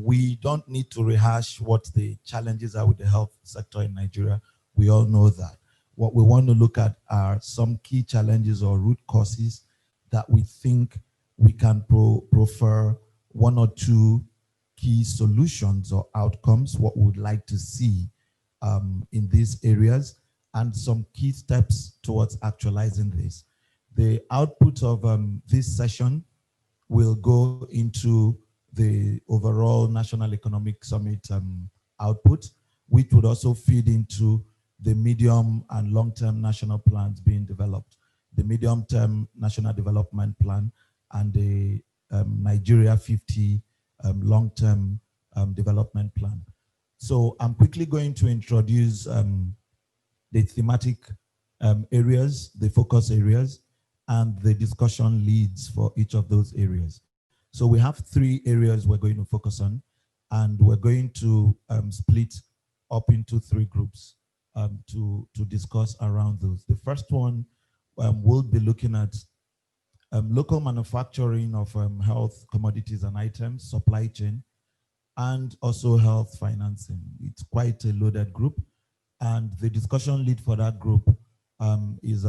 We don't need to rehash what the challenges are with the health sector in Nigeria. We all know that. What we want to look at are some key challenges or root causes that we think we can prefer one or two key solutions or outcomes, what we would like to see in these areas, and some key steps towards actualizing this. The output of this session will go into the overall National Economic Summit output, which would also feed into the medium and long-term national plans being developed, the medium-term national development plan and the Nigeria 50 long-term development plan. So I'm quickly going to introduce the thematic areas, the focus areas, and the discussion leads for each of those areas. So we have 3 areas we're going to focus on, and we're going to split up into 3 groups to discuss around those. The first one, we'll be looking at local manufacturing of health commodities and items, supply chain, and also health financing. It's quite a loaded group. And the discussion lead for that group is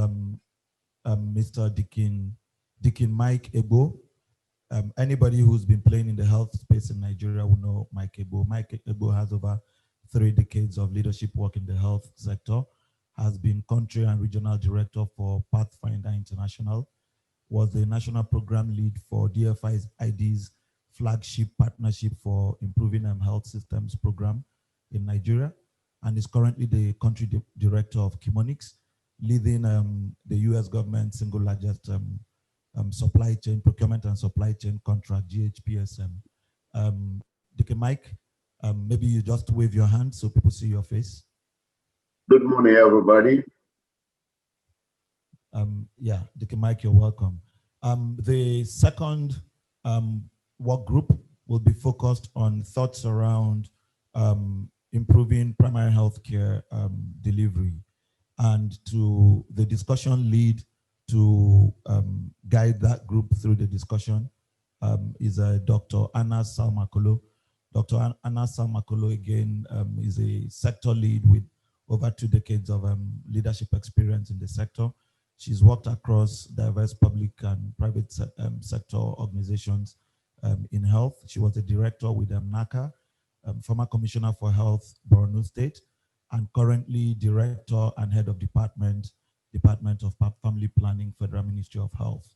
Mr. Dickin Mike Ebo. Anybody who's been playing in the health space in Nigeria will know Mike Ebo. Mike Ebo has over 3 decades of leadership work in the health sector, has been country and regional director for Pathfinder International, was the national program lead for DFI's ID's flagship partnership for improving health systems program in Nigeria, and is currently the country director of Chemonics, leading the US government's single largest supply chain, procurement and supply chain contract, GHPSM. Dickie Mike, maybe you just wave your hand so people see your face. Good morning, everybody. Yeah, Dickie Mike, you're welcome. The second work group will be focused on thoughts around improving primary health care delivery. And to the discussion lead to guide that group through the discussion is Dr. Anna Salmakolo. Dr. Anna Salmakolo, again, is a sector lead with over 2 decades of leadership experience in the sector. She's worked across diverse public and private sector organizations in health. She was a director with NACA, former commissioner for health, Borno State, and currently director and head of Department of Family Planning, Federal Ministry of Health.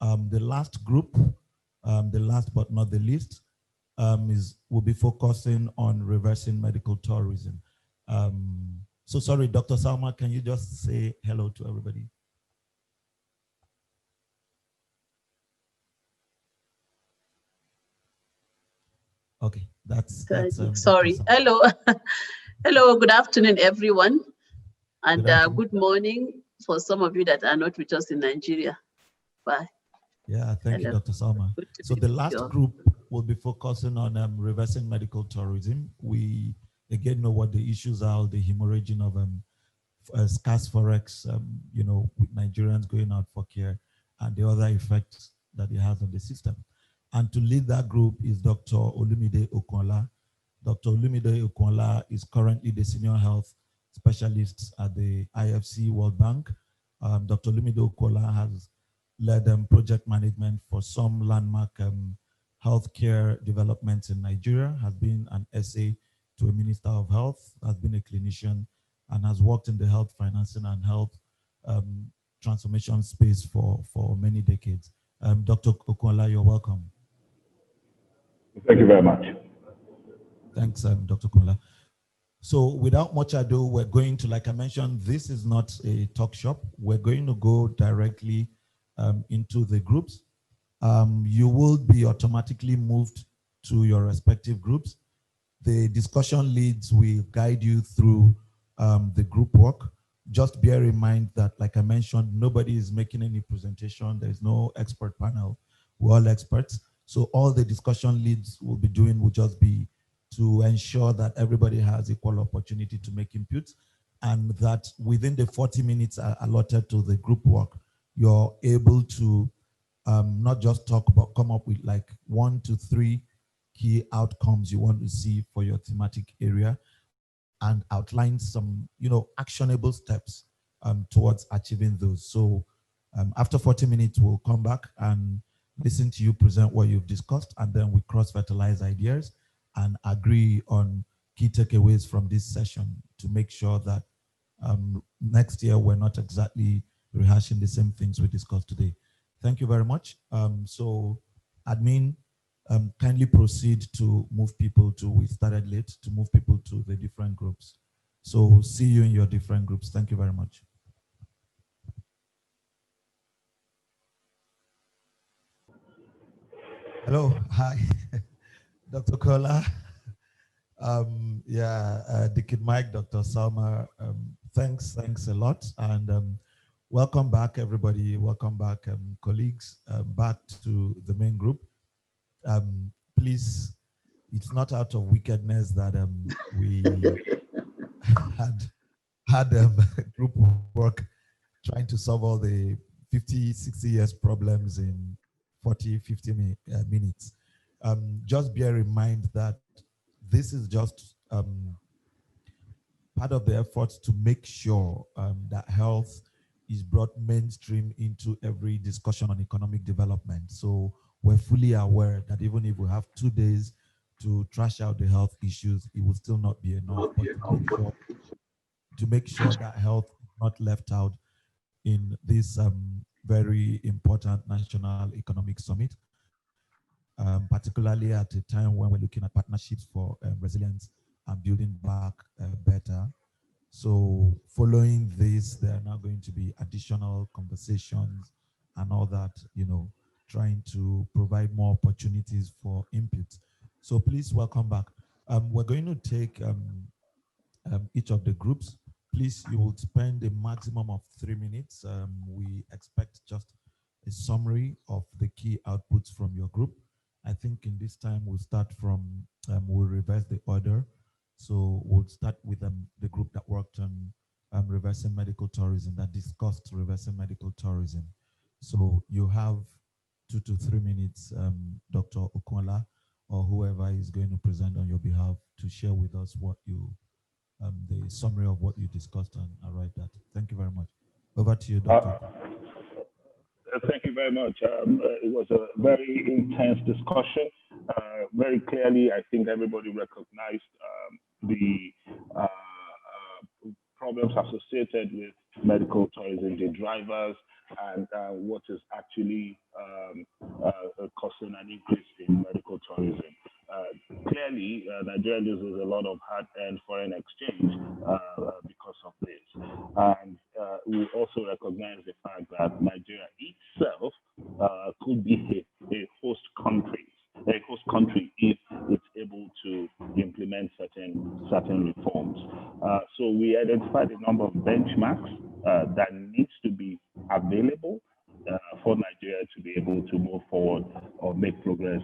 The last group, the last but not the least, will be focusing on reversing medical tourism. So sorry, Dr. Salma, can you just say hello to everybody? Okay, that's sorry. Hello. Hello, good afternoon, everyone. And good morning for some of you that are not with us in Nigeria. Bye. Yeah, thank you, Dr. Salma. So the last group will be focusing on reversing medical tourism. We again know what the issues are, the hemorrhaging of scarce forex, you know, with Nigerians going out for care and the other effects that it has on the system. And to lead that group is Dr. Olumide Okunla. Dr. Olumide Okunla is currently the senior health specialist at the IFC World Bank. Dr. Olumide Okunla has led project management for some landmark healthcare developments in Nigeria, has been an SA to a Minister of Health, has been a clinician, and has worked in the health financing and health transformation space for many decades. Dr. Okunla, you're welcome. Thank you very much. Thanks, Dr. Okunla. So without much ado, we're going to, like I mentioned, this is not a talk shop. We're going to go directly into the groups. You will be automatically moved to your respective groups. The discussion leads will guide you through the group work. Just bear in mind that, like I mentioned, nobody is making any presentation. There's no expert panel. We're all experts. So all the discussion leads will be doing will just be to ensure that everybody has equal opportunity to make inputs, and that within the 40 minutes allotted to the group work, you're able to not just talk, but come up with like 1 to 3 key outcomes you want to see for your thematic area and outline some, actionable steps towards achieving those. So after 40 minutes, we'll come back and listen to you present what you've discussed, and then we cross-fertilize ideas and agree on key takeaways from this session to make sure that next year we're not exactly rehashing the same things we discussed today. Thank you very much. So admin, kindly proceed to move people to, we started late, to move people to the different groups. So see you in your different groups. Thank you very much. Hello, hi, Dr. Kola. Deacon Mike, Dr. Salma, thanks a lot. And welcome back, everybody. Welcome back, colleagues, back to the main group. Please, it's not out of wickedness that we had group work trying to solve all the 50, 60 years problems in 40, 50 minutes. Just bear in mind that this is just part of the effort to make sure that health is brought mainstream into every discussion on economic development. So we're fully aware that even if we have 2 days to trash out the health issues, it will still not be enough. But to make sure that health is not left out in this very important National Economic Summit, particularly at a time when we're looking at partnerships for resilience and building back better. So following this, there are now going to be additional conversations and all that, trying to provide more opportunities for input. So please welcome back. We're going to take each of the groups. Please, you will spend a maximum of 3 minutes. We expect just a summary of the key outputs from your group. I think in this time we'll start from, we'll reverse the order. So we'll start with the group that worked on reversing medical tourism, that discussed reversing medical tourism. So you have 2 to 3 minutes, Dr. Okola, or whoever is going to present on your behalf, to share with us what you, the summary of what you discussed and arrived at. Thank you very much. Over to you, Dr. Thank you very much. It was a very intense discussion. Very clearly, I think everybody recognized the problems associated with medical tourism, the drivers, and what is actually causing an increase in medical tourism. Clearly, Nigeria loses a lot of hard-earned foreign exchange because of this. And we also recognize the fact that Nigeria itself could be a host country if it's able to implement certain reforms. So we identified a number of benchmarks that needs to be available for Nigeria to be able to move forward or make progress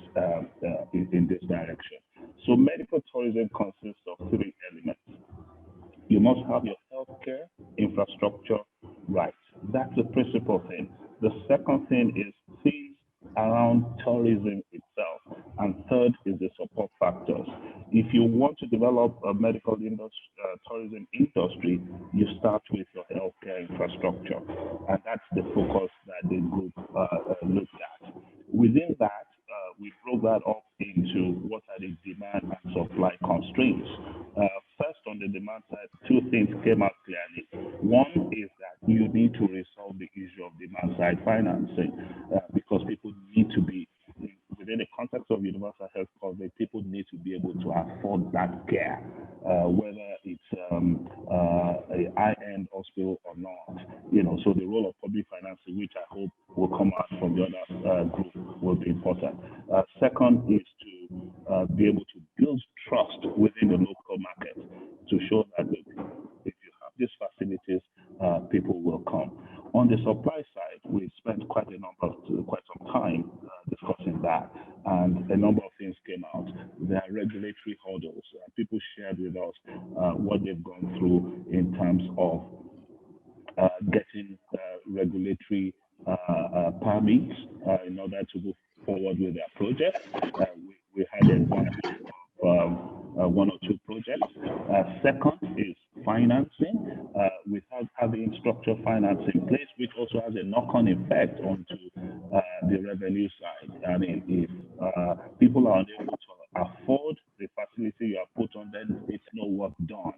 in this direction. So medical tourism consists of 3 elements. You must have your healthcare infrastructure right. That's the principal thing. The second thing is things around tourism itself. And third is the support factors. If you want to develop a medical tourism industry, you start with your healthcare infrastructure. And that's the focus that the group looked at. Within that, we broke that up into what are the demand and supply constraints. First, on the demand side, 2 things came out clearly. One is that you need to resolve the issue of demand side financing because people need to be, within the context of universal health coverage, people need to be able to afford that care, whether it's a high-end hospital or not. So the role of public financing, which I hope will come out from the other group, will be important. Second is to be able to build trust within the local market to show that if you have these facilities, people will come. On the supply side, we spent quite some time discussing that, and a number of things came out. There are regulatory hurdles. People shared with us what they've gone through in terms of getting regulatory permits in order to move forward with their project. we had examples of one or two projects. Second is financing. We have having structured finance in place, which also has a knock-on effect onto the revenue side. I mean, if people are unable to afford the facility you have put on, then it's no work done.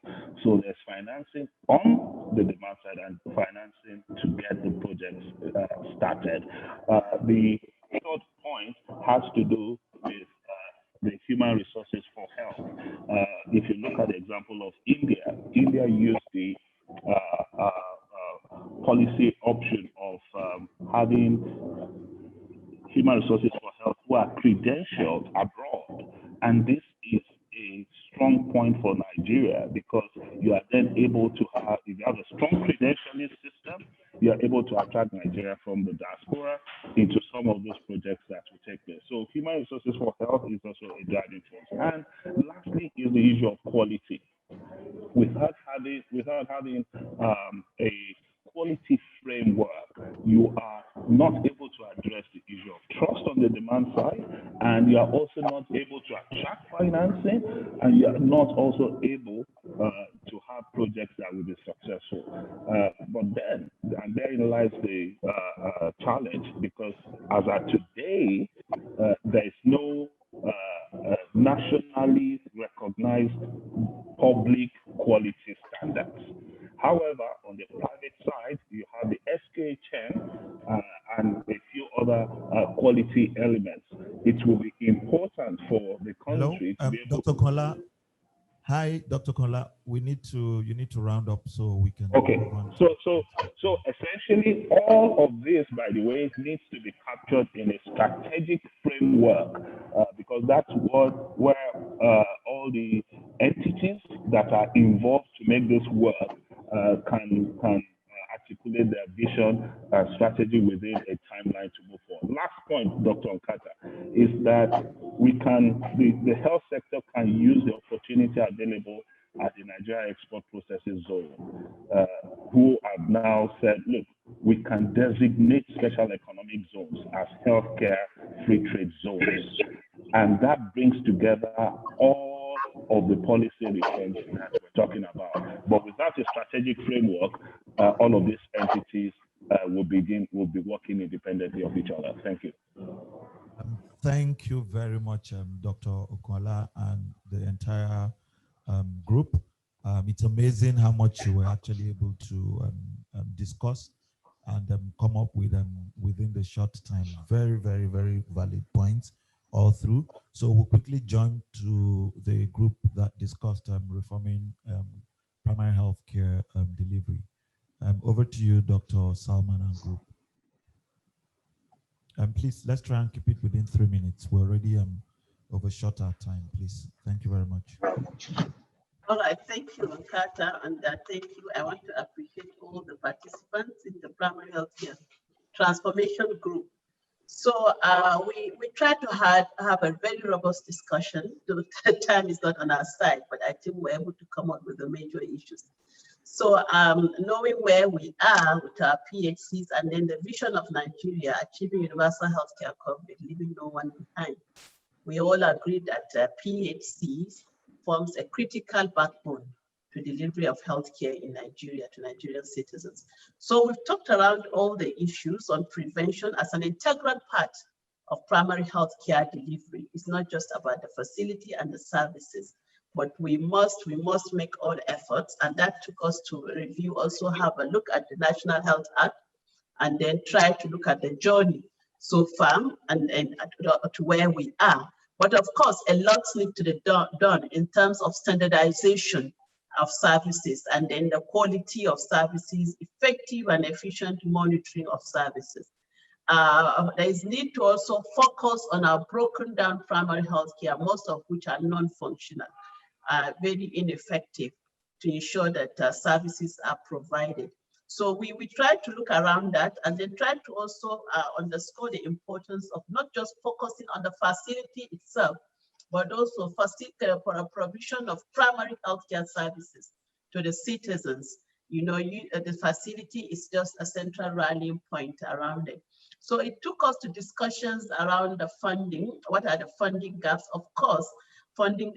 So there's financing on the demand side and financing to get the projects started. The third point has to do with the human resources for health. If you look at the example of India, India used the policy option of having human resources for health who are credentialed abroad. And this is a strong point for Nigeria because you are then able to have, if you have a strong credentialing system, you are able to attract Nigeria from the diaspora into some of those projects that will take place. So human resources for health is also a driving force. And lastly is the issue of quality. Without having a quality framework, you are not able to address the issue of trust on the demand side, and you are also not able to attract financing, and you are not also able to have projects that will be successful. But then, and therein lies the challenge, because as of today, there is no nationally recognized public quality standards. However, on the private side, you have the SKHN and a few other quality elements. It will be important for the country to be able Dr. Kola. Hi, Dr. Kola. You need to round up so we can. Okay. So essentially, all of this, by the way, needs to be captured in a strategic framework because that's where all the entities that are involved to make this work can articulate their vision strategy within a timeline to move forward. Last point, Dr. Nkata, is that the health sector can use the opportunity available at the Nigeria Export Processing Zone, who have now said, look, we can designate special economic zones as healthcare free trade zones. And that brings together all of the policy reforms that we're talking about. But without a strategic framework, all of these entities will be working independently of each other. Thank you. Thank you very much, Dr. Okola and the entire group. It's amazing how much you were actually able to discuss and come up with within the short time. Very, very, very valid points all through. So we'll quickly jump to the group that discussed reforming primary health care delivery. Over to you, Dr. Salman and group. Please, let's try and keep it within 3 minutes. We're already overshot our time, please. Thank you very much. All right, thank you, Nkata, and thank you. I want to appreciate all the participants in the primary healthcare transformation group. So we tried to have a very robust discussion. The time is not on our side, but I think we're able to come up with the major issues. So knowing where we are with our PHCs and then the vision of Nigeria, achieving universal healthcare coverage, leaving no one behind, we all agree that PHCs forms a critical backbone to delivery of healthcare in Nigeria to Nigerian citizens. So we've talked around all the issues on prevention as an integral part of primary healthcare delivery. It's not just about the facility and the services, but we must make all efforts, and that took us to review, also have a look at the National Health Act, and then try to look at the journey so far and to where we are. But of course, a lot needs to be done in terms of standardization of services and then the quality of services, effective and efficient monitoring of services. There is need to also focus on our broken down primary healthcare, most of which are non-functional, very ineffective, to ensure that services are provided. So we tried to look around that and then tried to also underscore the importance of not just focusing on the facility itself, but also for a provision of primary healthcare services to the citizens the facility is just a central rallying point around it. So it took us to discussions around the funding. What are the funding gaps? Of course, funding,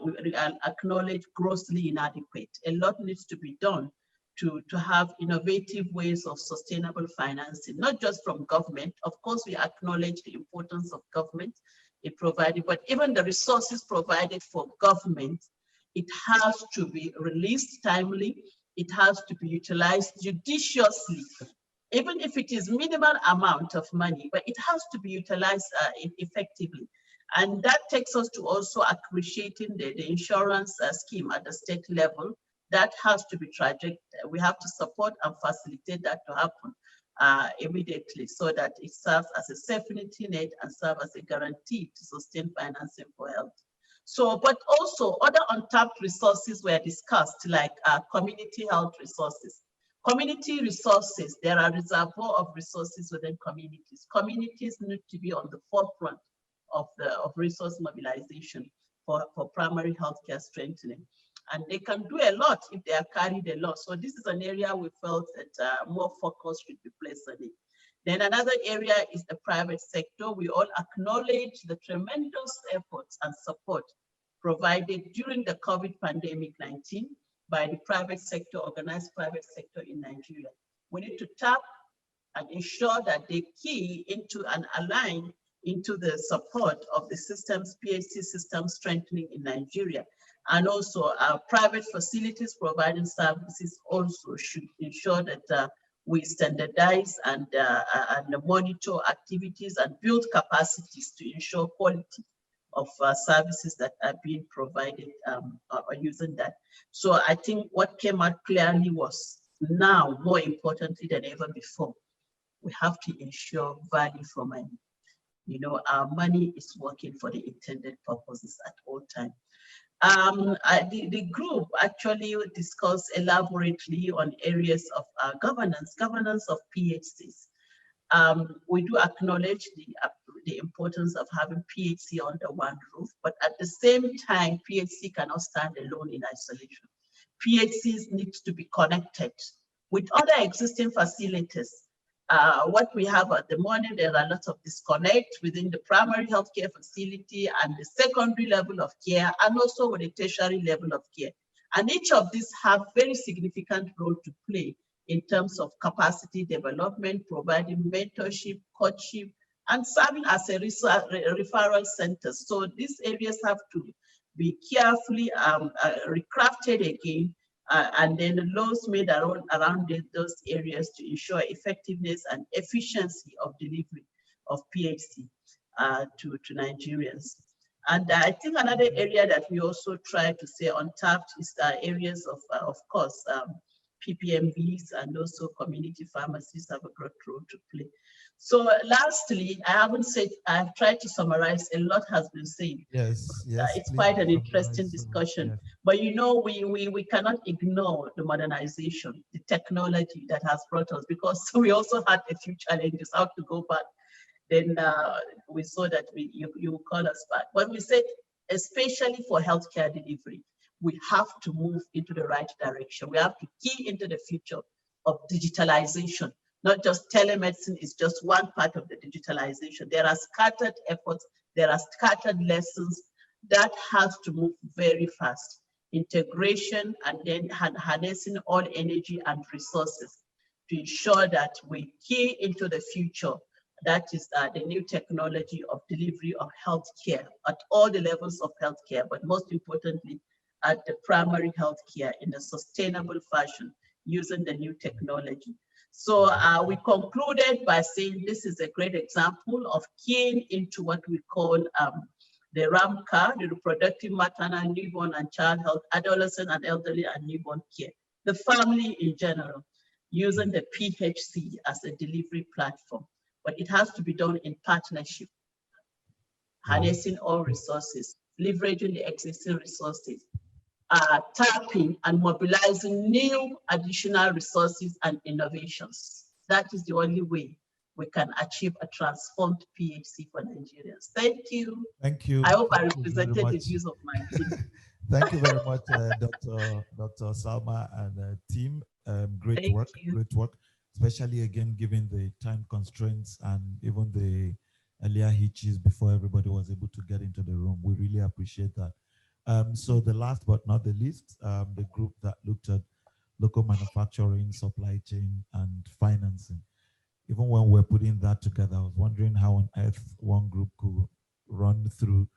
we acknowledge, grossly inadequate. A lot needs to be done to have innovative ways of sustainable financing, not just from government. Of course, we acknowledge the importance of government in providing, but even the resources provided for government, it has to be released timely. It has to be utilized judiciously, even if it is minimal amount of money, but it has to be utilized effectively. And that takes us to also appreciating the insurance scheme at the state level. That has to be tragic. We have to support and facilitate that to happen immediately, so that it serves as a safety net and serves as a guarantee to sustain financing for health. So, but also other untapped resources were discussed, like community health resources. Community resources, there are reservoir of resources within communities. Communities need to be on the forefront of resource mobilization for primary healthcare strengthening. And they can do a lot if they are carried a lot. So this is an area we felt that more focus should be placed on it. Then another area is the private sector. We all acknowledge the tremendous efforts and support provided during the COVID pandemic-19 by the private sector, organized private sector in Nigeria. We need to tap and ensure that they key into and align into the support of the systems, PHC system strengthening in Nigeria. And also our private facilities providing services also should ensure that we standardize and monitor activities and build capacities to ensure quality of services that are being provided or using that. So I think what came out clearly was, now more importantly than ever before, we have to ensure value for money. Our money is working for the intended purposes at all times. The group actually discussed elaborately on areas of governance of PHCs. We do acknowledge the importance of having PHC under one roof, but at the same time, PHC cannot stand alone in isolation. PHCs need to be connected with other existing facilities. What we have at the moment, there are lots of disconnect within the primary healthcare facility and the secondary level of care, and also with the tertiary level of care. And each of these have very significant role to play in terms of capacity development, providing mentorship, coaching, and serving as a referral center. So these areas have to be carefully recrafted again, and then laws made around those areas to ensure effectiveness and efficiency of delivery of PHC to Nigerians. And I think another area that we also try to say untapped is areas of course, PPMVs and also community pharmacies have a great role to play. So lastly, I've tried to summarize, a lot has been said. Yes, It's quite an interesting discussion, yes. But we cannot ignore the modernization, the technology that has brought us, because we also had a few challenges, how to go back. Then we saw that you call us back. But we said, especially for healthcare delivery, we have to move into the right direction. We have to key into the future of digitalization. Not just telemedicine is just one part of the digitalization. There are scattered efforts, there are scattered lessons that has to move very fast. Integration and then harnessing all energy and resources to ensure that we key into the future. That is the new technology of delivery of healthcare at all the levels of healthcare, but most importantly, at the primary healthcare in a sustainable fashion using the new technology. So we concluded by saying this is a great example of keying into what we call the RAMCA, the reproductive, maternal, newborn and child health, adolescent and elderly and newborn care, the family in general, using the PHC as a delivery platform. But it has to be done in partnership, harnessing all resources, leveraging the existing resources, tapping and mobilizing new additional resources and innovations. That is the only way we can achieve a transformed PHC for Nigerians. Thank you. Thank you. I hope I represented the views of my team. Thank you very much, Dr. Salma and team. Great Thank work, you. great work, especially again, given the time constraints and even the earlier hitches before everybody was able to get into the room. We really appreciate that. So the last but not the least, the group that looked at local manufacturing, supply chain, and financing. Even when we're putting that together, I was wondering how on earth one group could run through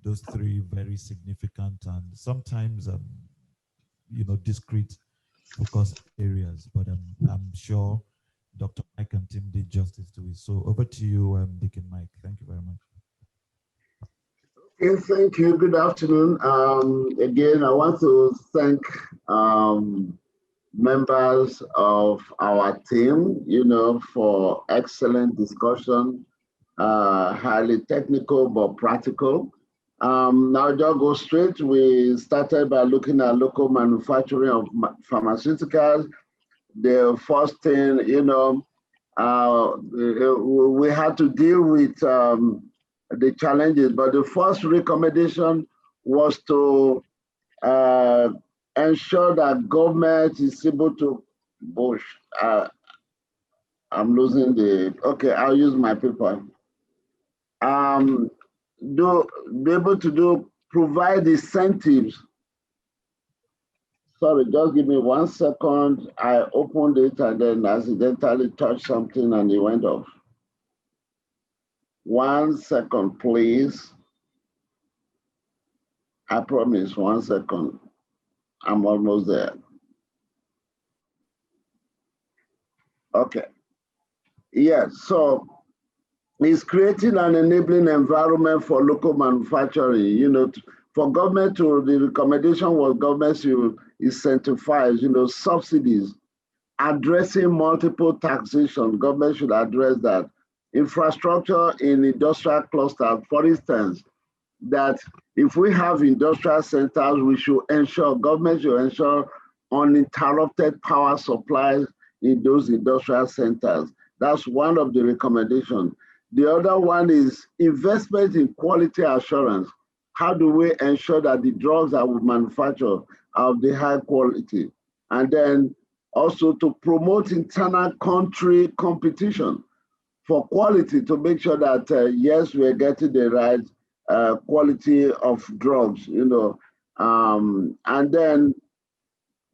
those three very significant and sometimes, discrete focus areas. But I'm sure Dr. Mike and Tim did justice to it. So over to you, Dick and Mike. Thank you very much. Okay, thank you. Good afternoon. Again, I want to thank members of our team, for excellent discussion, highly technical but practical. Now, just go straight. We started by looking at local manufacturing of pharmaceuticals. The first thing, we had to deal with the challenges, but the first recommendation was to ensure that government is able to push. I'm losing okay, I'll use my paper. Be able to provide incentives. Sorry, just give me 1 second. I opened it and then accidentally touched something and it went off. 1 second, please. I promise, 1 second. I'm almost there. Okay. Yes, so it's creating an enabling environment for local manufacturing, for government to, the recommendation was government should incentivize, subsidies, addressing multiple taxation. Government should address that. Infrastructure in industrial clusters, for instance, that if we have industrial centers, we should ensure, government should ensure uninterrupted power supplies in those industrial centers. That's one of the recommendations. The other one is investment in quality assurance. How do we ensure that the drugs that we manufacture are of the high quality? And then also to promote internal country competition for quality to make sure that, yes, we're getting the right quality of drugs, and then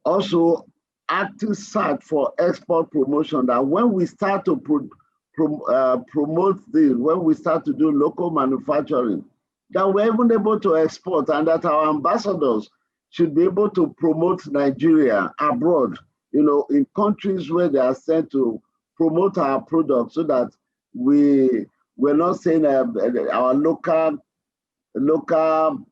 also active search for export promotion, that when we start to promote this, when we start to do local manufacturing, that we're even able to export, and that our ambassadors should be able to promote Nigeria abroad, in countries where they are sent to promote our products, so that we're not saying our local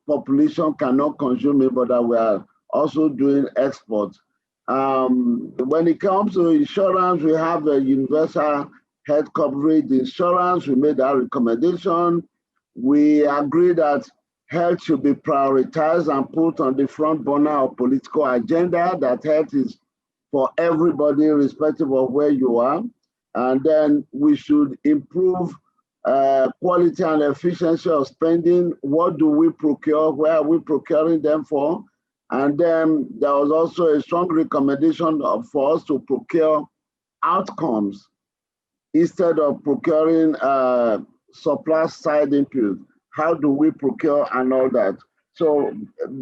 population cannot consume it, but that we are also doing exports. When it comes to insurance, we have a universal health coverage insurance. We made that recommendation. We agree that health should be prioritized and put on the front burner of political agenda, that health is for everybody, irrespective of where you are. And then we should improve quality and efficiency of spending. What do we procure? Where are we procuring them for? And then there was also a strong recommendation for us to procure outcomes instead of procuring supply side input. How do we procure and all that? So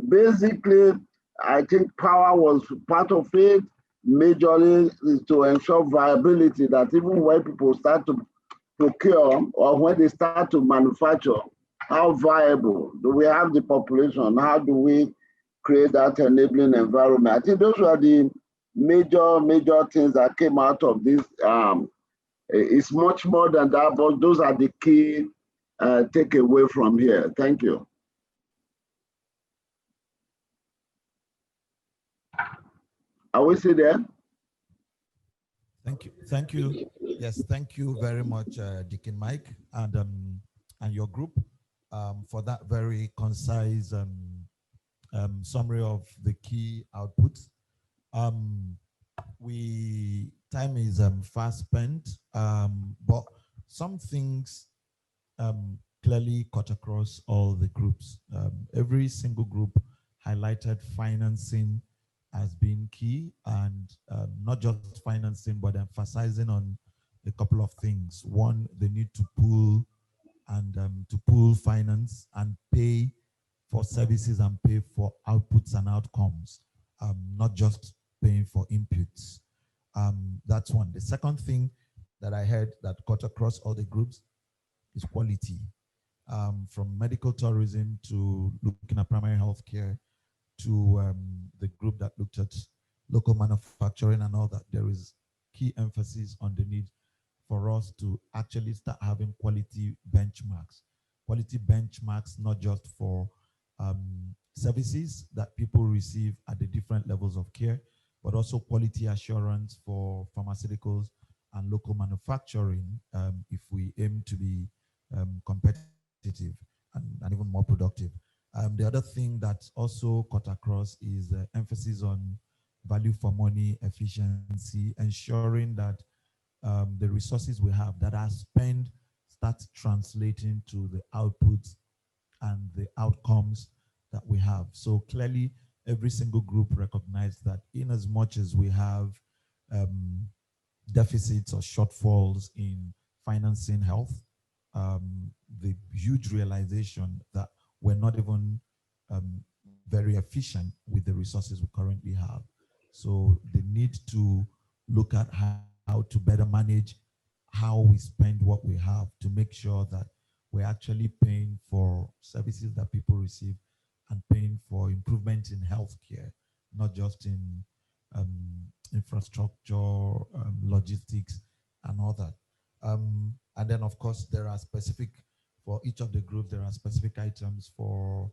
basically, I think power was part of it. Majorly is to ensure viability, that even when people start to procure or when they start to manufacture, how viable do we have the population? How do we create that enabling environment? I think those were the major things that came out of this. It's much more than that, but those are the key takeaway from here. Thank you. Are we still there? Thank you. Thank you. Yes, thank you very much, Deacon Mike, and your group for that very concise summary of the key outputs. Time is fast spent, but some things clearly cut across all the groups. Every single group highlighted financing as being key, and not just financing, but emphasizing on a couple of things. One, the need to pool and to pool finance and pay for services and pay for outputs and outcomes, not just paying for inputs. That's one. The second thing that I heard that cut across all the groups is quality. From medical tourism to looking at primary health care to the group that looked at local manufacturing and all that, there is key emphasis on the need for us to actually start having quality benchmarks. Quality benchmarks, not just for services that people receive at the different levels of care, but also quality assurance for pharmaceuticals and local manufacturing if we aim to be competitive and even more productive. The other thing that also cut across is emphasis on value for money, efficiency, ensuring that the resources we have that are spent start translating to the outputs and the outcomes that we have. So clearly, every single group recognized that in as much as we have deficits or shortfalls in financing health, the huge realization that we're not even very efficient with the resources we currently have. So the need to look at how to better manage how we spend what we have to make sure that we're actually paying for services that people receive and paying for improvement in healthcare, not just in infrastructure, logistics, and all that. And then, of course, there are specific, for each of the groups, there are specific items for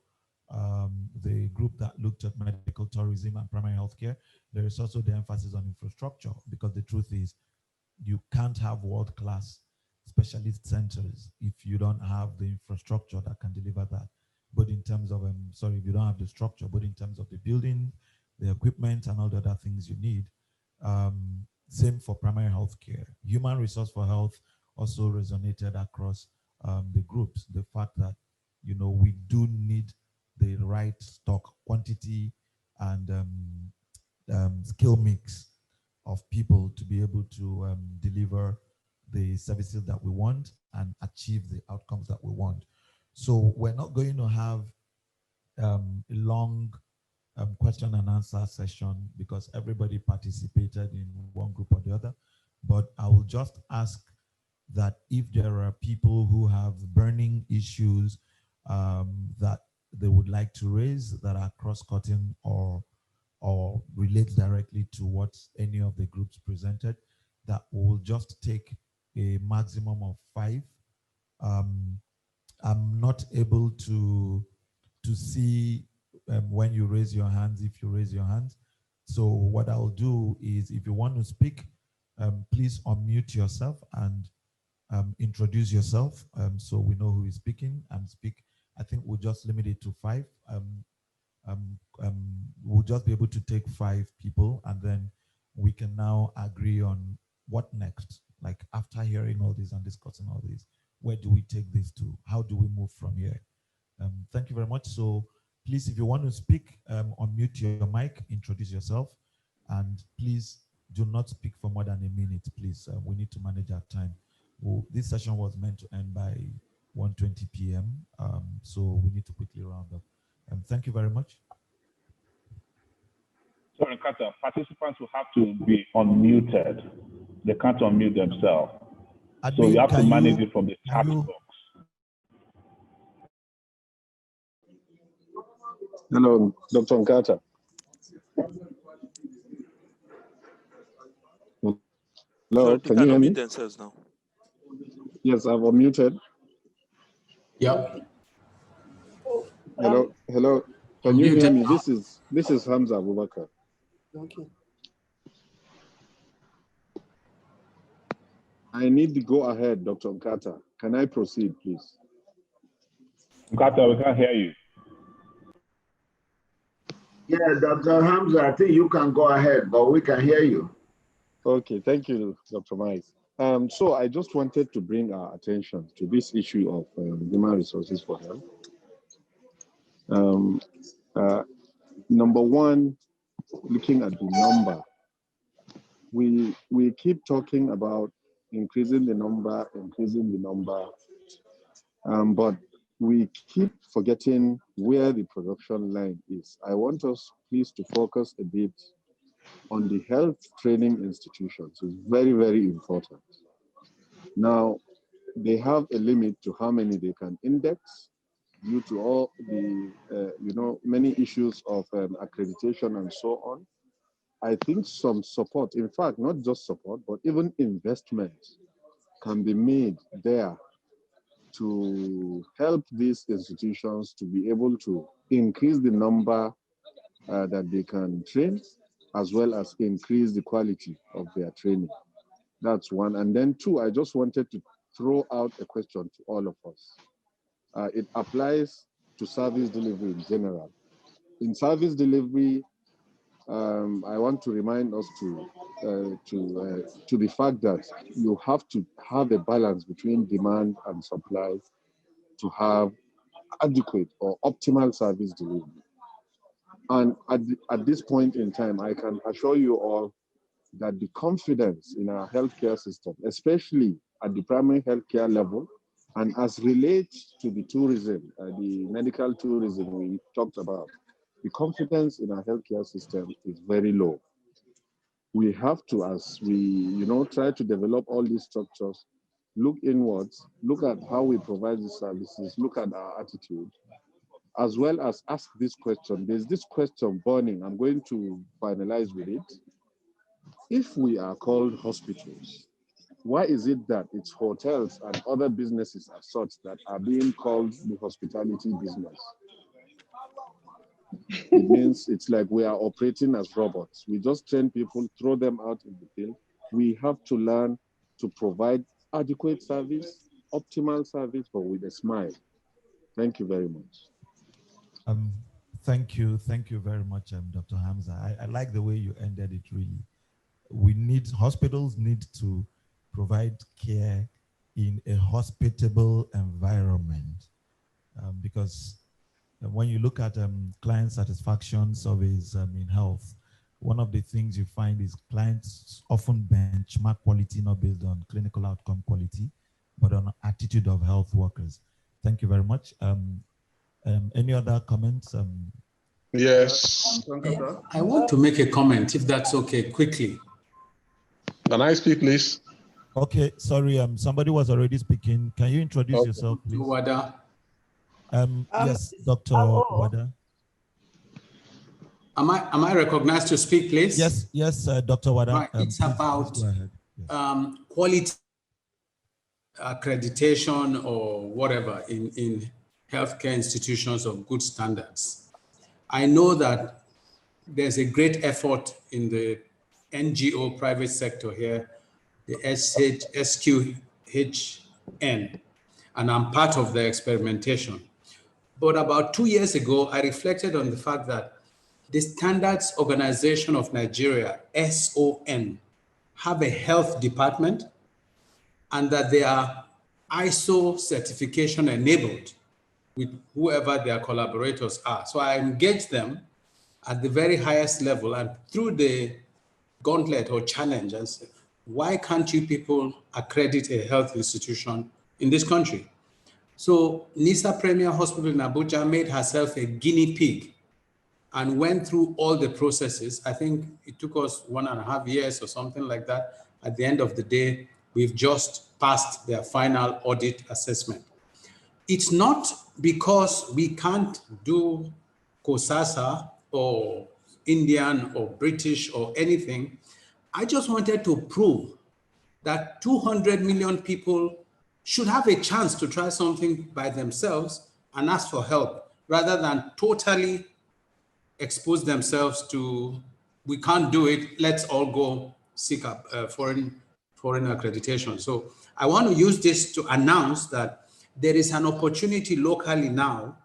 the group that looked at medical tourism and primary healthcare. There is also the emphasis on infrastructure, because the truth is you can't have world-class specialist centers if you don't have the infrastructure that can deliver that. But in terms of, if you don't have the structure, but in terms of the building, the equipment, and all the other things you need. Same for primary health care. Human resource for health also resonated across the groups. The fact that, we do need the right stock quantity and skill mix of people to be able to deliver the services that we want and achieve the outcomes that we want. So we're not going to have a long question and answer session because everybody participated in one group or the other. But I will just ask that if there are people who have burning issues that they would like to raise that are cross-cutting or relate directly to what any of the groups presented, that will just take a maximum of 5. I'm not able to see when you raise your hands, if you raise your hands. So what I'll do is, if you want to speak, please unmute yourself and introduce yourself so we know who is speaking and speak. I think we'll just limit it to 5. We'll just be able to take 5 people, and then we can now agree on what next. Like after hearing all this and discussing all this, where do we take this to? How do we move from here? Thank you very much. So please, if you want to speak, unmute your mic, introduce yourself, and please do not speak for more than a minute, please. We need to manage our time. Well, this session was meant to end by 1:20 p.m., so we need to quickly round up. Thank you very much. Sorry, Kata, participants will have to be unmuted. They can't unmute themselves. So you have to manage it from the chat box. Hello, Dr. Nkata. Hello, Sorry, can you hear me? Themselves now. Yes, I've unmuted. Yep. Hello. Can you hear me? This is Hamza Abubakar. Okay. I need to go ahead, Dr. Nkata. Can I proceed, please? Nkata, we can't hear you. Yeah, Dr. Hamza, I think you can go ahead, but we can hear you. Okay, thank you, Dr. Mike. So I just wanted to bring our attention to this issue of human resources for health. Number one, looking at the number, we keep talking about increasing the number, but we keep forgetting where the production line is. I want us please to focus a bit on the health training institutions. It's very, very important. Now, they have a limit to how many they can index due to all the, many issues of accreditation and so on. I think some support, in fact, not just support, but even investment can be made there to help these institutions to be able to increase the number that they can train, as well as increase the quality of their training. That's one. And then two, I just wanted to throw out a question to all of us. It applies to service delivery in general. In service delivery, I want to remind us to the fact that you have to have a balance between demand and supply to have adequate or optimal service delivery. And at this point in time, I can assure you all that the confidence in our healthcare system, especially at the primary healthcare level, and as relates to the tourism, the medical tourism we talked about, the confidence in our healthcare system is very low. We have to, as we try to develop all these structures, look inwards, look at how we provide these services, look at our attitude, as well as ask this question. There's this question burning. I'm going to finalize with it. If we are called hospitals, why is it that it's hotels and other businesses as such that are being called the hospitality business? It means it's like we are operating as robots. We just train people, throw them out in the field. We have to learn to provide adequate service, optimal service, but with a smile. Thank you very much. Thank you very much, Dr. Hamza. I like the way you ended it, really. Hospitals need to provide care in a hospitable environment, because when you look at client satisfaction surveys in health, one of the things you find is clients often benchmark quality not based on clinical outcome quality, but on attitude of health workers. Thank you very much. Any other comments? Yes. I want to make a comment, if that's okay, quickly. Can I speak, please? Okay, sorry, somebody was already speaking. Can you introduce yourself, please? Wada. Yes, Dr. Wada. Am I recognized to speak, please? Yes, Dr. Wada. Right. It's about yes. Quality accreditation or whatever in healthcare institutions of good standards. I know that there's a great effort in the NGO private sector here, the SQHN, and I'm part of the experimentation. But about 2 years ago, I reflected on the fact that the Standards Organization of Nigeria, SON, have a health department and that they are ISO certification enabled with whoever their collaborators are. So I engaged them at the very highest level and through the gauntlet or challenge and said, why can't you people accredit a health institution in this country? So NISA Premier Hospital in Abuja made herself a guinea pig and went through all the processes. I think it took us 1.5 years or something like that. At the end of the day, we've just passed their final audit assessment. It's not because we can't do COSASA or Indian or British or anything. I just wanted to prove that 200 million people should have a chance to try something by themselves and ask for help rather than totally expose themselves to, we can't do it, let's all go seek foreign accreditation. So I want to use this to announce that there is an opportunity locally now,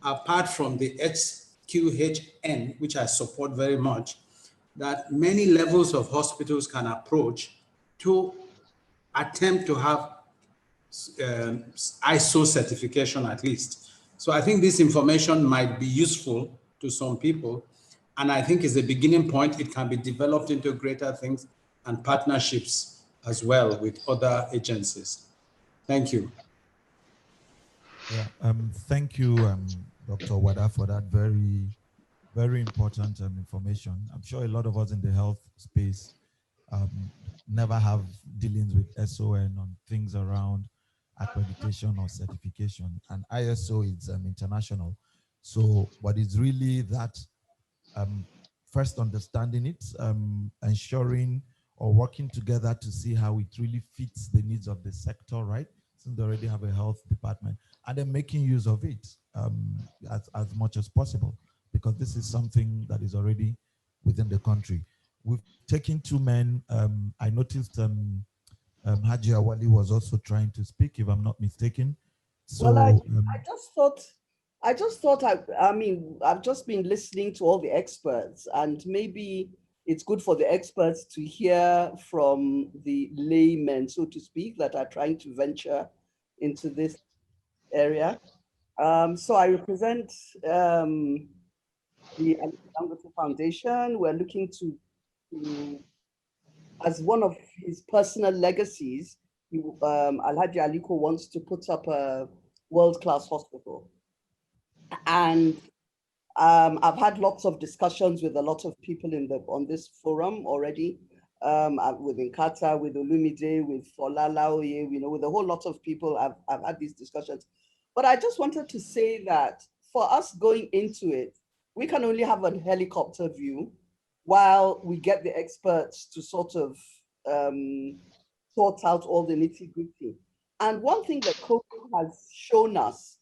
apart from the SQHN, which I support very much, that many levels of hospitals can approach to attempt to have ISO certification at least. So I think this information might be useful to some people. And I think it's a beginning point. It can be developed into greater things and partnerships as well with other agencies. Thank you. Yeah, thank you, Dr. Wada, for that very, very important information. I'm sure a lot of us in the health space never have dealings with SON on things around accreditation or certification, and ISO is international. So, but it's really that first understanding it, ensuring or working together to see how it really fits the needs of the sector, right? Since they already have a health department, and then making use of it as much as possible, because this is something that is already within the country. We've taken two men. I noticed Haji Awali was also trying to speak, if I'm not mistaken. So, Well, I just thought, I mean, I've just been listening to all the experts, and maybe it's good for the experts to hear from the laymen, so to speak, that are trying to venture into this area. So I represent the Dangote Foundation. We're looking to, as one of his personal legacies, Alhaji Aliko wants to put up a world-class hospital. And I've had lots of discussions with a lot of people on this forum already, with Nkata, with Olumide, with Folalaoye, with a whole lot of people. I've had these discussions. But I just wanted to say that for us going into it, we can only have a helicopter view while we get the experts to sort of sort out all the nitty-gritty. And one thing that COVID has shown us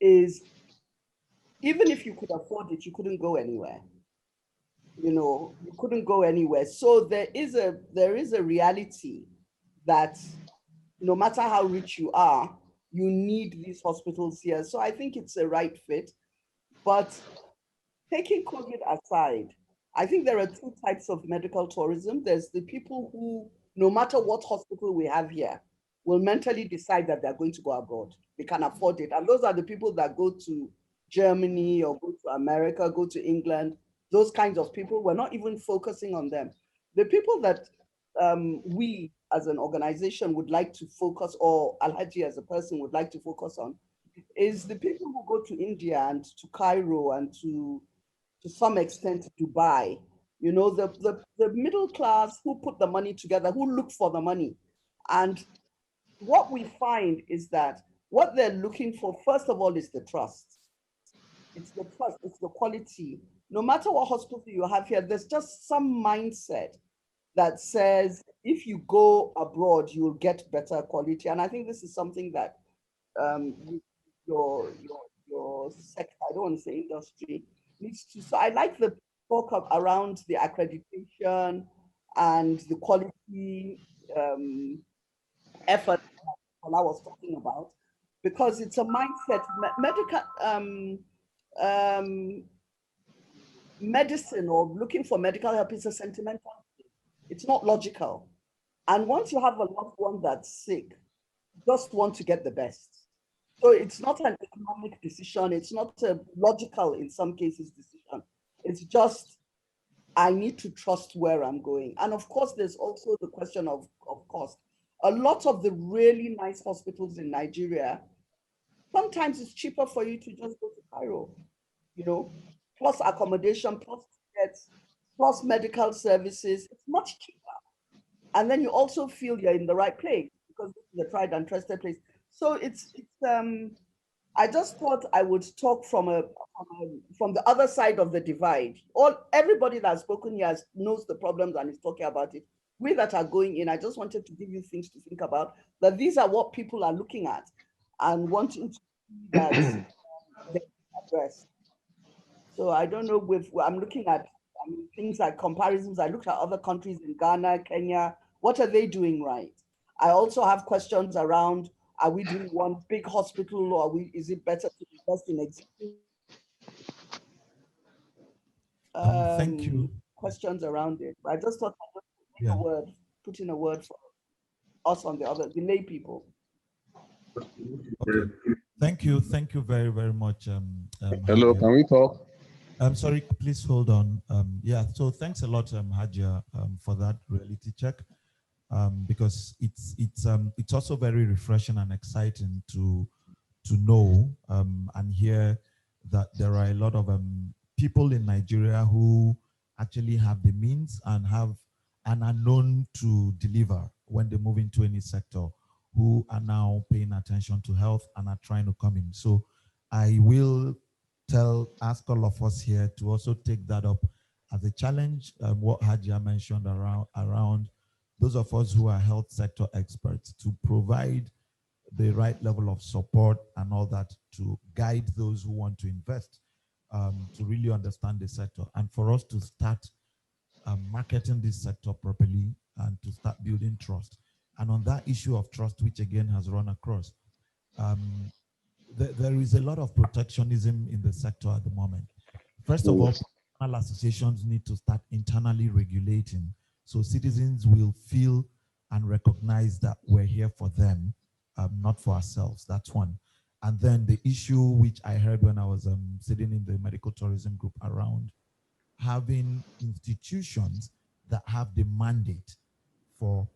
is even if you could afford it, you couldn't go anywhere. You couldn't go anywhere. So there is a reality that no matter how rich you are, you need these hospitals here. So I think it's a right fit. But taking COVID aside, I think there are two types of medical tourism. There's the people who, no matter what hospital we have here, will mentally decide that they're going to go abroad. They can afford it. And those are the people that go to Germany or go to America, go to England, those kinds of people. We're not even focusing on them. The people that we as an organization would like to focus, or Alhaji as a person would like to focus on, is the people who go to India and to Cairo and to some extent Dubai. The middle class who put the money together, who look for the money. And what we find is that what they're looking for, first of all, is the trust. It's the trust, it's the quality. No matter what hospital you have here, there's just some mindset that says if you go abroad, you'll get better quality. And I think this is something that your sector, I don't want to say industry, needs to. So I like the talk around the accreditation and the quality effort that I was talking about, because it's a mindset. Medicine or looking for medical help is a sentimental thing. It's not logical. And once you have a loved one that's sick, you just want to get the best. So it's not an economic decision. It's not a logical, in some cases, decision. It's just, I need to trust where I'm going. And of course, there's also the question of cost. A lot of the really nice hospitals in Nigeria, sometimes it's cheaper for you to just go to Cairo, plus accommodation, plus tickets, plus medical services. It's much cheaper. And then you also feel you're in the right place because this is a tried and trusted place. So it's I just thought I would talk from the other side of the divide. Everybody that's spoken here knows the problems and is talking about it. We that are going in, I just wanted to give you things to think about, that these are what people are looking at and wanting to see that they address. So I don't know I'm looking at things like comparisons. I looked at other countries in Ghana, Kenya. What are they doing right? I also have questions around, are we doing one big hospital, or is it better to invest in existing? Thank you. Questions around it. I just thought I'd put in a word for us on the lay people. Okay. Thank you very, very much. Hello, can we talk? I'm sorry, please hold on. Yeah, so thanks a lot, Hajia, for that reality check, because it's also very refreshing and exciting to know and hear that there are a lot of people in Nigeria who actually have the means and are known to deliver when they move into any sector, who are now paying attention to health and are trying to come in. So I will ask all of us here to also take that up as a challenge. What Hajia mentioned around those of us who are health sector experts to provide the right level of support and all that to guide those who want to invest, to really understand the sector, and for us to start marketing this sector properly and to start building trust. And on that issue of trust, which again has run across, um, there is a lot of protectionism in the sector at the moment. First of all, Yes. professional associations need to start internally regulating so citizens will feel and recognize that we're here for them, not for ourselves. That's one. And then the issue which I heard when I was sitting in the medical tourism group around having institutions that have the mandate for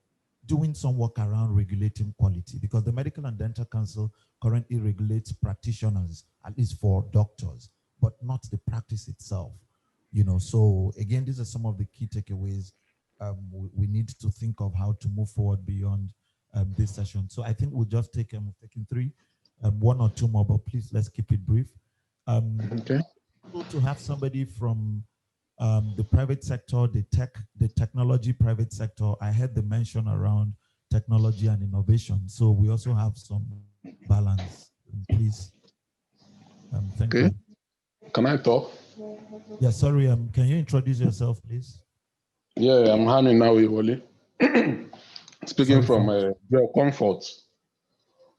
doing some work around regulating quality, because the Medical and Dental Council currently regulates practitioners, at least for doctors, but not the practice itself. So again, these are some of the key takeaways. We need to think of how to move forward beyond this session. So I think we'll just take taking three, one or two more, but please let's keep it brief. Okay. To have somebody from the private sector, the technology private sector. I heard the mention around technology and innovation. So we also have some balance, please. Thank Okay. you. Can I talk? Yeah, sorry. Can you introduce yourself, please? Yeah, I'm Hami Nawi speaking Sorry from for Real Comfort,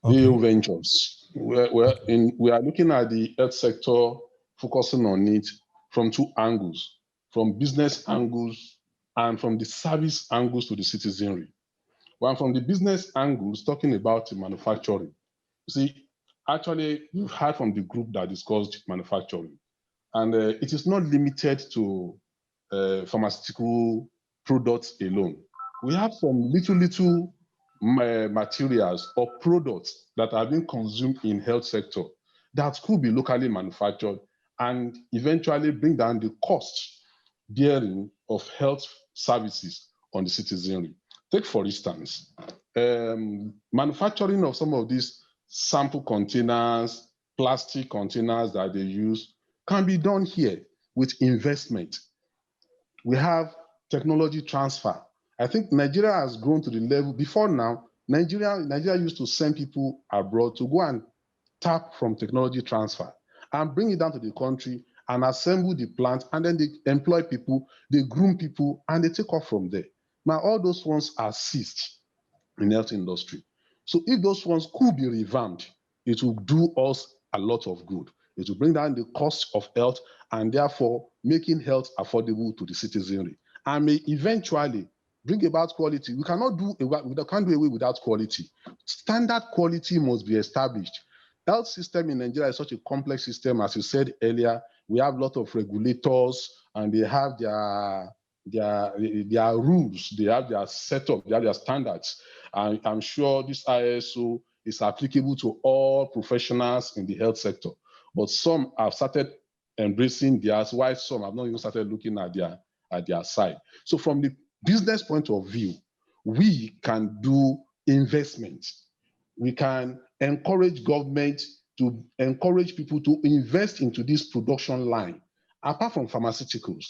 okay. EU Ventures. We are looking at the health sector, focusing on it from two angles, from business angles and from the service angles to the citizenry. One from the business angles, talking about manufacturing. You see, actually, we've heard from the group that discussed manufacturing, and it is not limited to pharmaceutical products alone. We have some little materials or products that are being consumed in health sector that could be locally manufactured and eventually bring down the cost bearing of health services on the citizenry. Take for instance, manufacturing of some of these sample containers, plastic containers that they use can be done here with investment. We have technology transfer. I think Nigeria has grown to the level, before now, Nigeria used to send people abroad to go and tap from technology transfer and bring it down to the country and assemble the plant, and then they employ people, they groom people, and they take off from there. Now, all those ones are ceased in the health industry. So if those ones could be revamped, it will do us a lot of good. It will bring down the cost of health and therefore making health affordable to the citizenry, and may eventually bring about quality. We can't do away without quality. Standard quality must be established. Health system in Nigeria is such a complex system, as you said earlier. We have a lot of regulators, and they have their rules, they have their setup, they have their standards. And I'm sure this ISO is applicable to all professionals in the health sector. But some have started embracing theirs, while some have not even started looking at their side. So from the business point of view, we can do investments. We can encourage government to encourage people to invest into this production line. Apart from pharmaceuticals,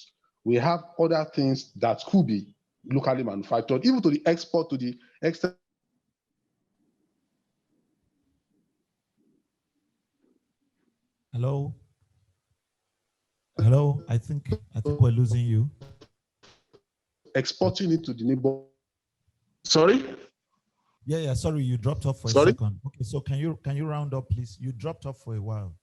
we have other things that could be locally manufactured, even to the export to the extent. Hello. Hello. I think we're losing you. Exporting it to the neighbor. Sorry? Yeah. Sorry, you dropped off for a second. Okay, so can you round up, please? You dropped off for a while.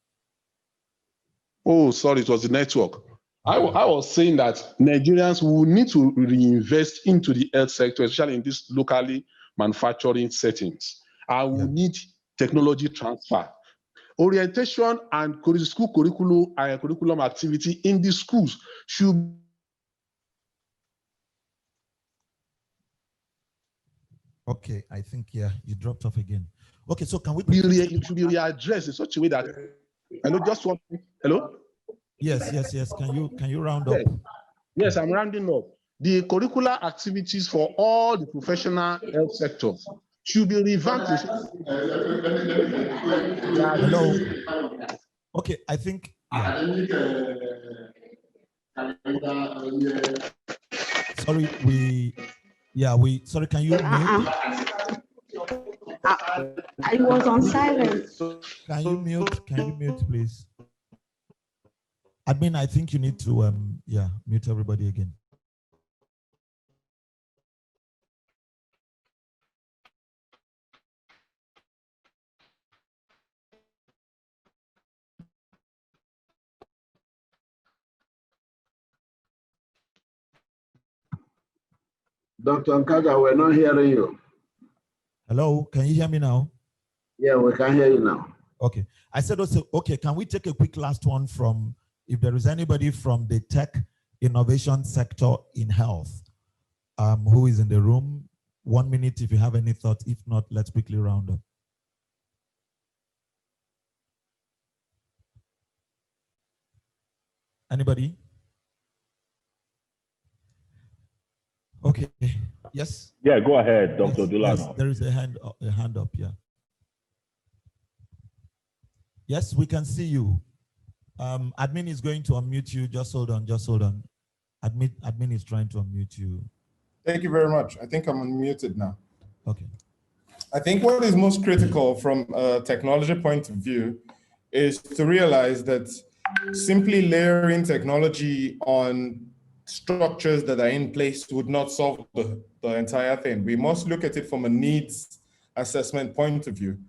Oh, sorry, it was the network. I was saying that Nigerians will need to reinvest into the health sector, especially in these locally manufacturing settings. And we need technology transfer. orientation and school curriculum activity in the schools should Okay, I think, yeah, you dropped off again. Okay, so can we be readdressed in such a way that, hello, just one, hello? Yes. Can you round up? Yes, I'm rounding up. The curricular activities for all the professional health sectors should be revamped. Hello. Okay, I think, yeah. Sorry, sorry, can you mute? I was on silent. Can you mute, please? Admin, I think you need to, mute everybody again. Dr. Nkata, we're not hearing you. Hello, can you hear me now? Yeah, we can hear you now. Okay. I said also, okay, can we take a quick last one from, if there is anybody from the tech innovation sector in health who is in the room? 1 minute if you have any thoughts. If not, let's quickly round up. Anybody? Okay. Yes. Yeah, go ahead, Dr. Dulano. Yes, there is a hand up, yeah. Yes, we can see you. Admin is going to unmute you. Just hold on. Admin is trying to unmute you. Thank you very much. I think I'm unmuted now. Okay. I think what is most critical from a technology point of view is to realize that simply layering technology on structures that are in place would not solve the entire thing. We must look at it from a needs assessment point of view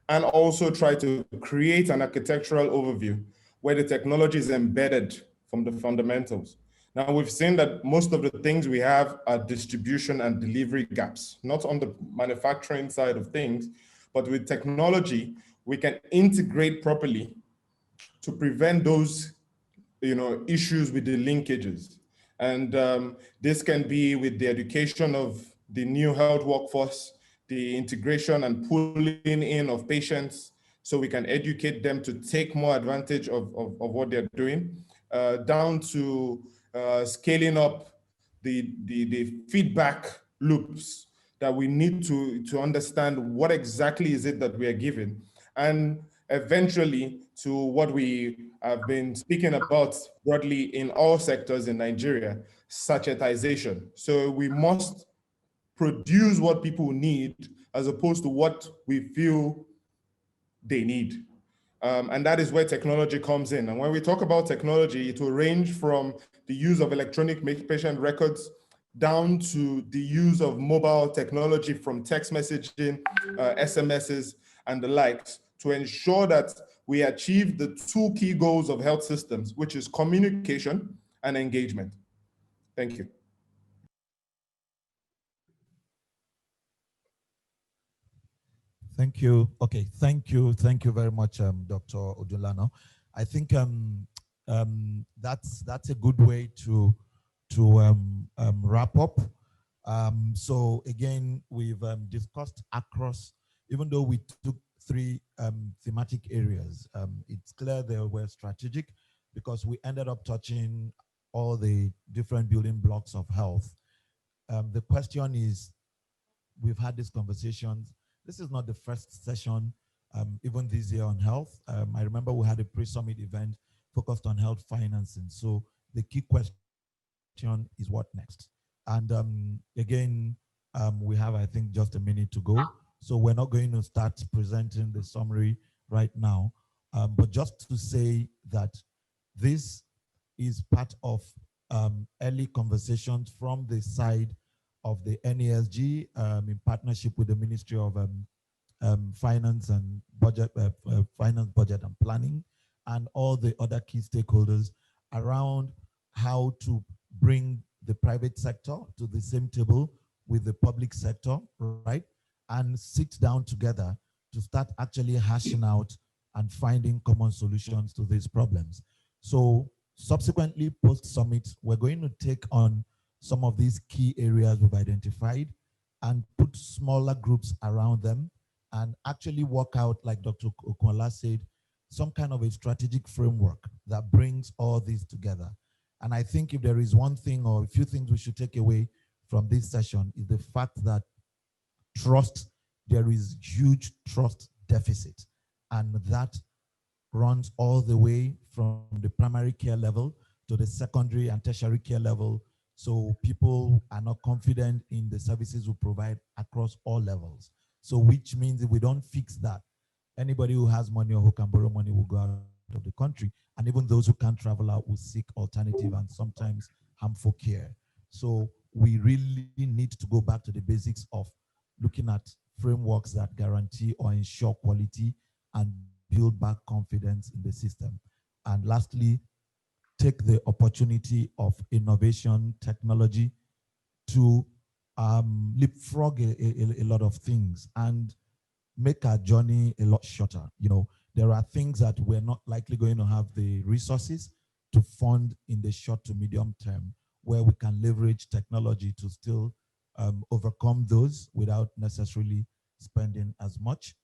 and also try to create an architectural overview where the technology is embedded from the fundamentals. Now, we've seen that most of the things we have are distribution and delivery gaps, not on the manufacturing side of things, but with technology, we can integrate properly to prevent those issues with the linkages. And this can be with the education of the new health workforce, the integration and pulling in of patients so we can educate them to take more advantage of what they're doing, down to scaling up the feedback loops that we need to understand what exactly is it that we are giving. And eventually to what we have been speaking about broadly in all sectors in Nigeria, sachetization. So we must produce what people need as opposed to what we feel they need. And that is where technology comes in. And when we talk about technology, it will range from the use of electronic patient records down to the use of mobile technology from text messaging, SMSs, and the likes to ensure that we achieve the two key goals of health systems, which is communication and engagement. Thank you. Thank you. Okay, thank you very much, Dr. Odulano. I think that's a good way to wrap up. So again, we've discussed across, even though we took 3 thematic areas, it's clear they were strategic because we ended up touching all the different building blocks of health. The question is, we've had these conversations. This is not the first session, even this year on health. I remember we had a pre-summit event focused on health financing. So the key question is what next? And again, we have, I think, just a minute to go. So we're not going to start presenting the summary right now, but just to say that this is part of early conversations from the side of the NESG in partnership with the Ministry of Finance and Budget, Finance, Budget and Planning, and all the other key stakeholders around how to bring the private sector to the same table with the public sector, right? And sit down together to start actually hashing out and finding common solutions to these problems. So subsequently, post-summit, we're going to take on some of these key areas we've identified and put smaller groups around them and actually work out, like Dr. Okola said, some kind of a strategic framework that brings all these together. And I think if there is one thing or a few things we should take away from this session is the fact that trust, there is huge trust deficit, and that runs all the way from the primary care level to the secondary and tertiary care level. So people are not confident in the services we provide across all levels. So which means if we don't fix that, anybody who has money or who can borrow money will go out of the country. And even those who can't travel out will seek alternative and sometimes harmful care. So we really need to go back to the basics of looking at frameworks that guarantee or ensure quality and build back confidence in the system. And lastly, take the opportunity of innovation technology to leapfrog a lot of things and make our journey a lot shorter. You know, there are things that we're not likely going to have the resources to fund in the short to medium term, where we can leverage technology to still overcome those without necessarily spending as much.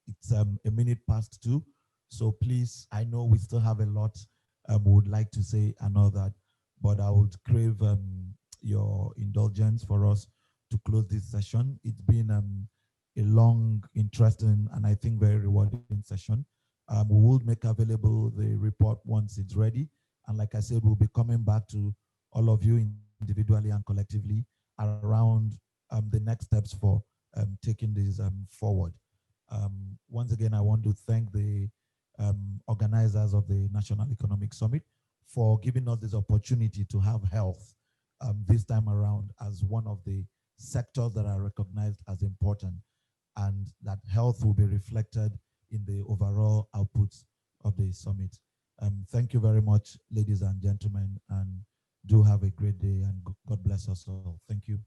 It's a minute past 2, so please, I know we still have a lot we would like to say and all that, but I would crave your indulgence for us to close this session. It's been a long, interesting, and I think very rewarding session. We will make available the report once it's ready. And like I said, we'll be coming back to all of you individually and collectively around the next steps for taking this forward. Once again, I want to thank the organizers of the National Economic Summit for giving us this opportunity to have health this time around as one of the sectors that are recognized as important, and that health will be reflected in the overall outputs of the summit. Thank you very much, ladies and gentlemen, and do have a great day, and God bless us all. Thank you.